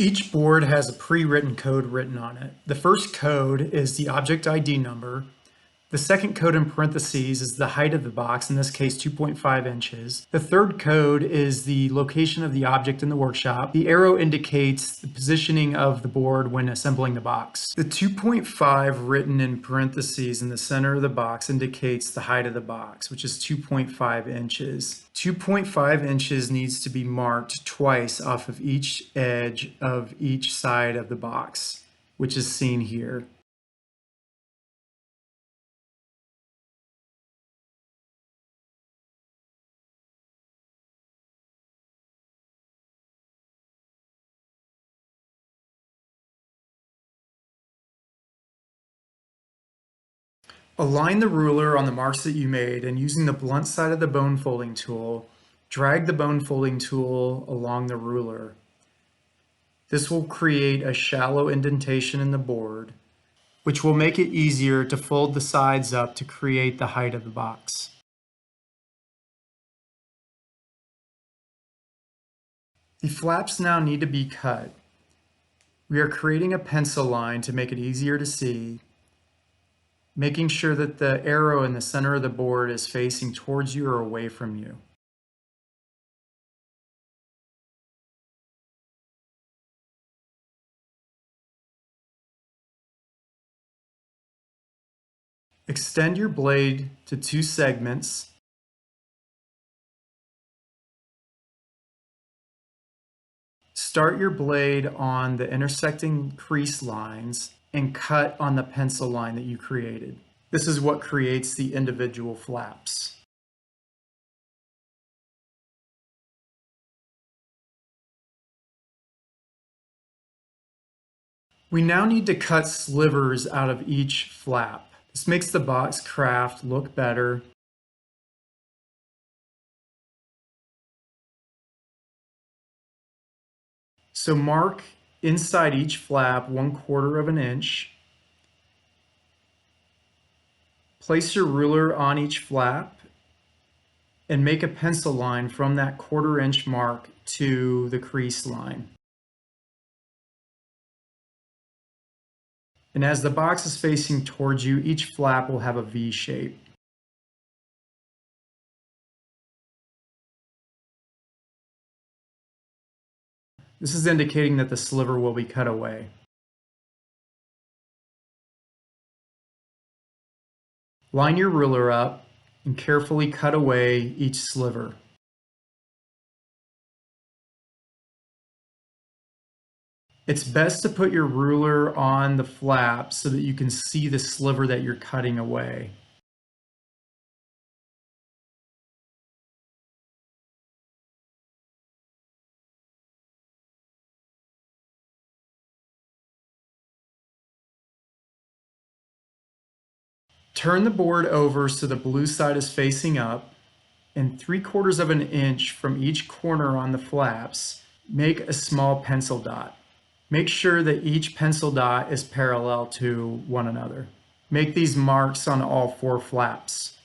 Each board has a pre-written code written on it. The first code is the object ID number. The second code in parentheses is the height of the box, in this case 2.5 inches. The third code is the location of the object in the workshop. The arrow indicates the positioning of the board when assembling the box. The 2.5 written in parentheses in the center of the box indicates the height of the box, which is 2.5 inches. 2.5 inches needs to be marked twice off of each edge of each side of the box, which is seen here. Align the ruler on the marks that you made, and using the blunt side of the bone folding tool, drag the bone folding tool along the ruler. This will create a shallow indentation in the board, which will make it easier to fold the sides up to create the height of the box. The flaps now need to be cut. We are creating a pencil line to make it easier to see, making sure that the arrow in the center of the board is facing towards you or away from you. Extend your blade to 2 segments. Start your blade on the intersecting crease lines and cut on the pencil line that you created. This is what creates the individual flaps. We now need to cut slivers out of each flap. This makes the box craft look better. So mark inside each flap 1/4 of an inch. Place your ruler on each flap and make a pencil line from that 1/4 inch mark to the crease line. And as the box is facing towards you, each flap will have a V shape. This is indicating that the sliver will be cut away. Line your ruler up and carefully cut away each sliver. It's best to put your ruler on the flap so that you can see the sliver that you're cutting away. Turn the board over so the blue side is facing up, and 3/4 of an inch from each corner on the flaps, make a small pencil dot. Make sure that each pencil dot is parallel to one another. Make these marks on all 4 flaps.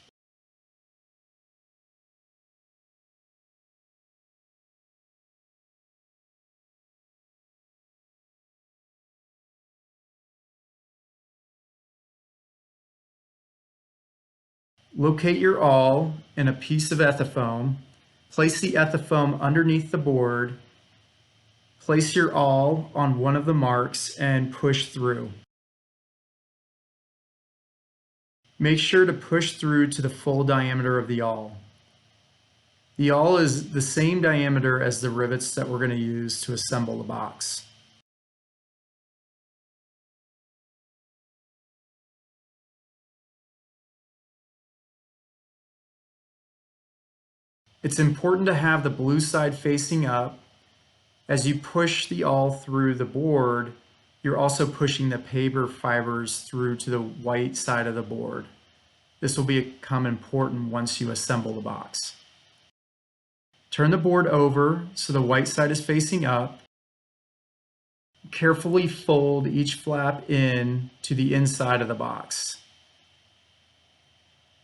Locate your awl in a piece of Ethafoam. Place the Ethafoam underneath the board. Place your awl on one of the marks and push through. Make sure to push through to the full diameter of the awl. The awl is the same diameter as the rivets that we're going to use to assemble the box. It's important to have the blue side facing up. As you push the awl through the board, you're also pushing the paper fibers through to the white side of the board. This will become important once you assemble the box. Turn the board over so the white side is facing up. Carefully fold each flap in to the inside of the box.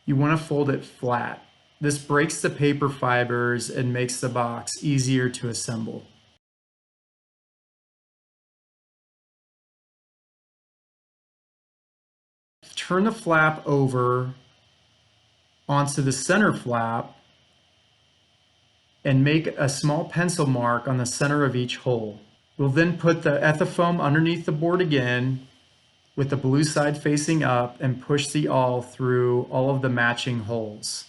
You want to fold it flat. This breaks the paper fibers and makes the box easier to assemble. turn the flap over onto the center flap and make a small pencil mark on the center of each hole. We'll then put the Ethafoam underneath the board again with the blue side facing up and push the awl through all of the matching holes.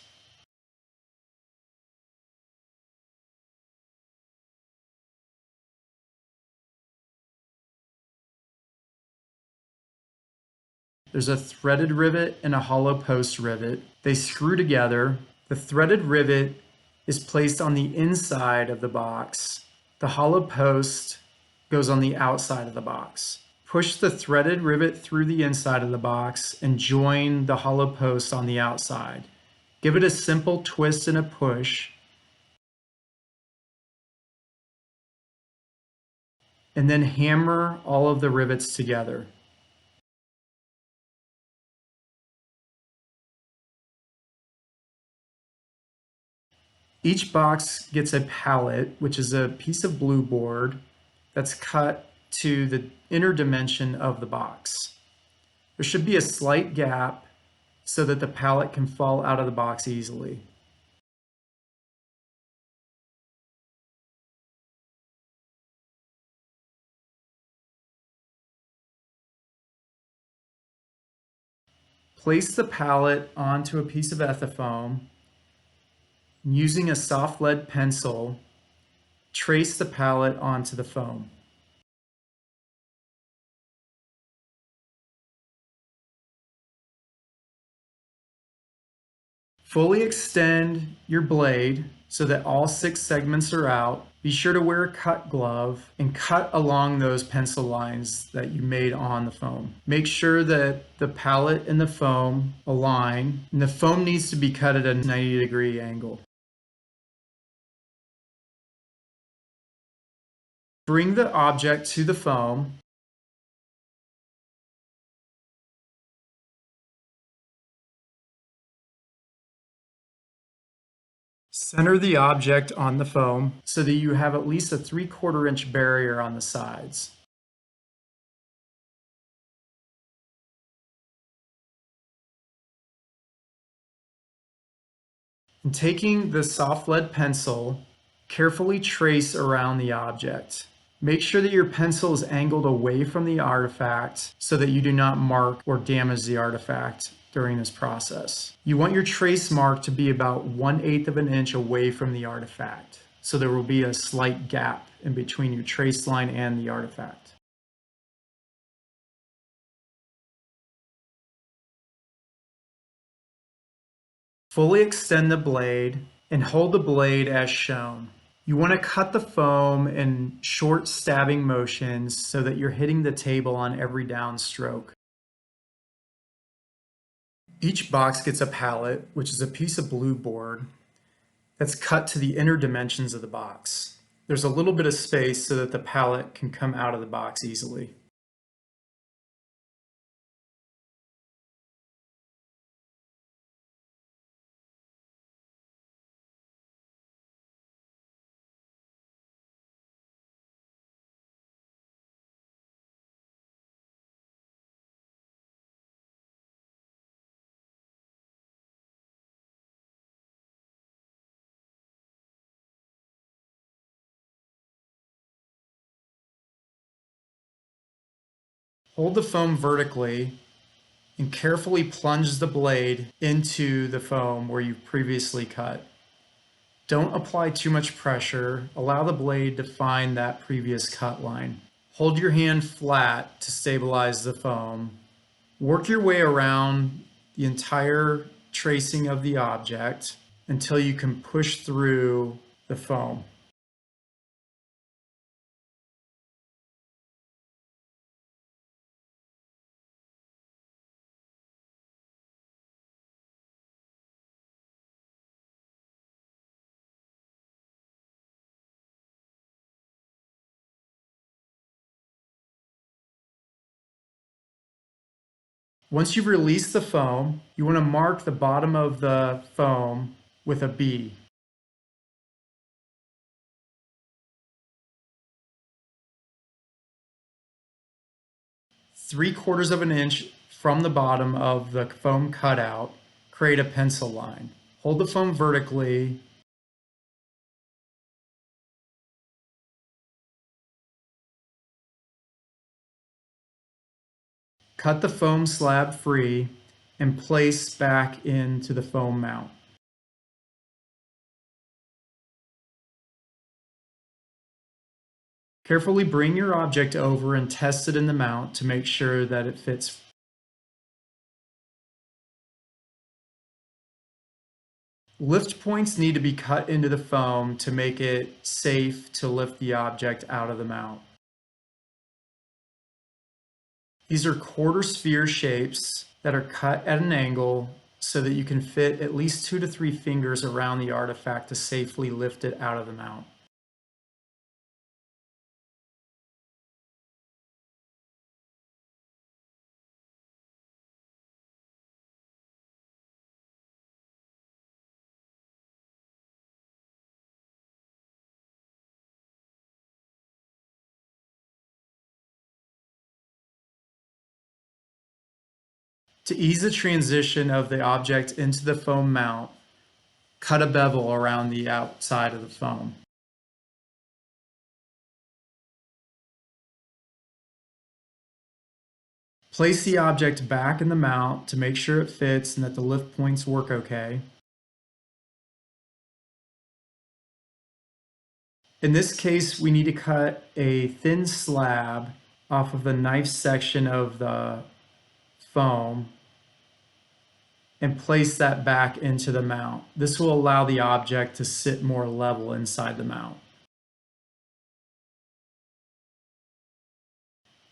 There's a threaded rivet and a hollow post rivet. They screw together. The threaded rivet is placed on the inside of the box. The hollow post goes on the outside of the box. Push the threaded rivet through the inside of the box and join the hollow post on the outside. Give it a simple twist and a push, and then hammer all of the rivets together. Each box gets a pallet, which is a piece of blue board that's cut to the inner dimension of the box. There should be a slight gap so that the pallet can fall out of the box easily. Place the pallet onto a piece of Ethafoam. Using a soft lead pencil, trace the pallet onto the foam. Fully extend your blade so that all 6 segments are out. Be sure to wear a cut glove and cut along those pencil lines that you made on the foam. Make sure that the pallet and the foam align, and the foam needs to be cut at a 90-degree angle. Bring the object to the foam. Center the object on the foam so that you have at least a 3/4 inch barrier on the sides. And taking the soft lead pencil, carefully trace around the object. Make sure that your pencil is angled away from the artifact so that you do not mark or damage the artifact during this process. You want your trace mark to be about 1/8 of an inch away from the artifact, so there will be a slight gap in between your trace line and the artifact. Fully extend the blade and hold the blade as shown. You want to cut the foam in short stabbing motions so that you're hitting the table on every downstroke. Each box gets a pallet, which is a piece of blue board that's cut to the inner dimensions of the box. There's a little bit of space so that the pallet can come out of the box easily. Hold the foam vertically and carefully plunge the blade into the foam where you've previously cut. Don't apply too much pressure. Allow the blade to find that previous cut line. Hold your hand flat to stabilize the foam. Work your way around the entire tracing of the object until you can push through the foam. Once you've released the foam, you want to mark the bottom of the foam with a B. 3/4 of an inch from the bottom of the foam cutout, create a pencil line. Hold the foam vertically, cut the foam slab free, and place back into the foam mount. Carefully bring your object over and test it in the mount to make sure that it fits. Lift points need to be cut into the foam to make it safe to lift the object out of the mount. These are quarter sphere shapes that are cut at an angle so that you can fit at least 2 to 3 fingers around the artifact to safely lift it out of the mount. To ease the transition of the object into the foam mount, cut a bevel around the outside of the foam. Place the object back in the mount to make sure it fits and that the lift points work okay. In this case, we need to cut a thin slab off of the knife section of the foam and place that back into the mount. This will allow the object to sit more level inside the mount.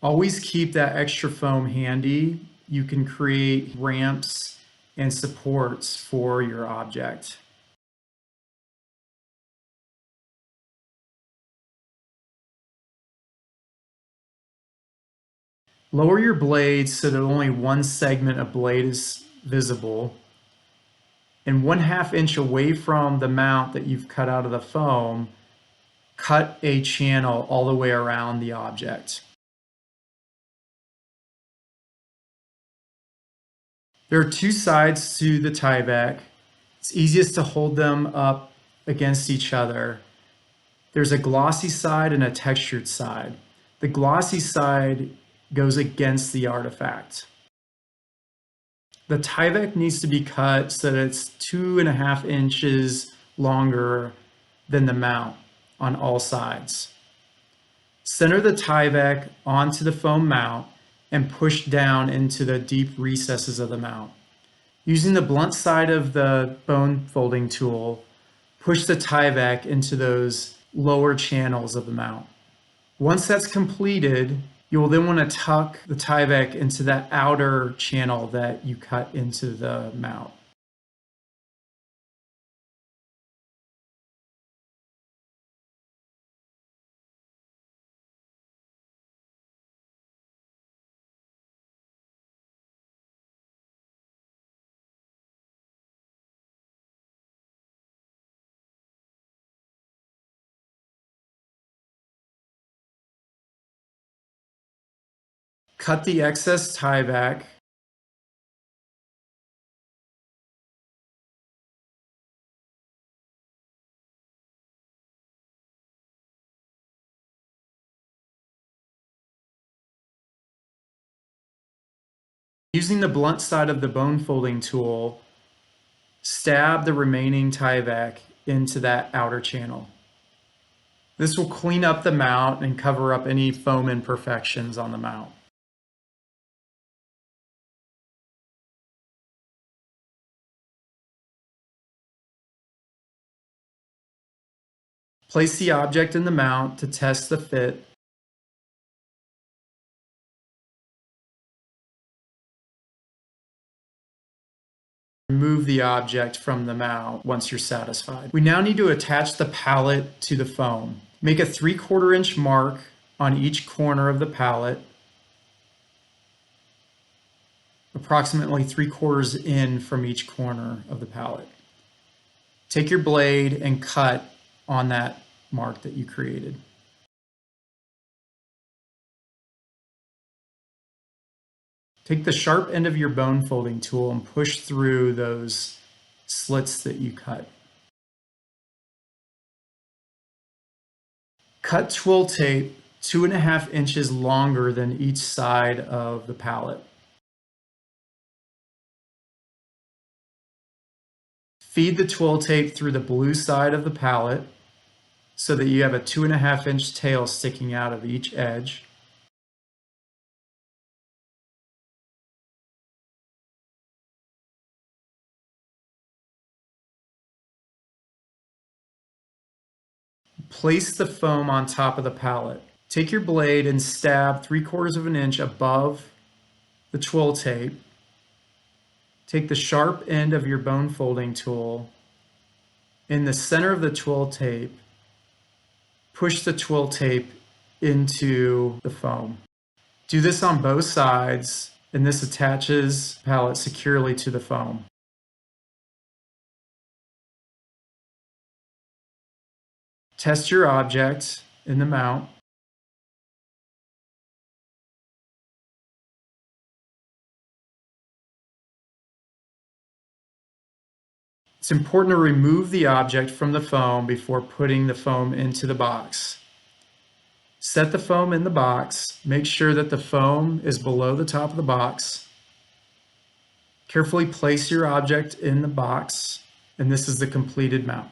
Always keep that extra foam handy. You can create ramps and supports for your object. Lower your blades so that only one segment of blade is visible. And 1/2 inch away from the mount that you've cut out of the foam, cut a channel all the way around the object. There are 2 sides to the Tyvek. It's easiest to hold them up against each other. There's a glossy side and a textured side. The glossy side goes against the artifact. The Tyvek needs to be cut so that it's 2.5 inches longer than the mount on all sides. Center the Tyvek onto the foam mount and push down into the deep recesses of the mount. Using the blunt side of the bone folding tool, push the Tyvek into those lower channels of the mount. Once that's completed, you will then want to tuck the Tyvek into that outer channel that you cut into the mount. Cut the excess Tyvek. Using the blunt side of the bone folding tool, stab the remaining Tyvek into that outer channel. This will clean up the mount and cover up any foam imperfections on the mount. Place the object in the mount to test the fit. Remove the object from the mount once you're satisfied. We now need to attach the pallet to the foam. Make a 3/4 inch mark on each corner of the pallet, approximately 3/4 in from each corner of the pallet. Take your blade and cut on that mark that you created. Take the sharp end of your bone folding tool and push through those slits that you cut. Cut twill tape 2.5 inches longer than each side of the pallet. Feed the twill tape through the blue side of the pallet so that you have a 2.5 inch tail sticking out of each edge. Place the foam on top of the pallet. Take your blade and stab 3/4 of an inch above the twill tape. Take the sharp end of your bone folding tool. In the center of the twill tape, push the twill tape into the foam. Do this on both sides, and this attaches the pallet securely to the foam. Test your object in the mount. It's important to remove the object from the foam before putting the foam into the box. Set the foam in the box. Make sure that the foam is below the top of the box. Carefully place your object in the box, and this is the completed mount.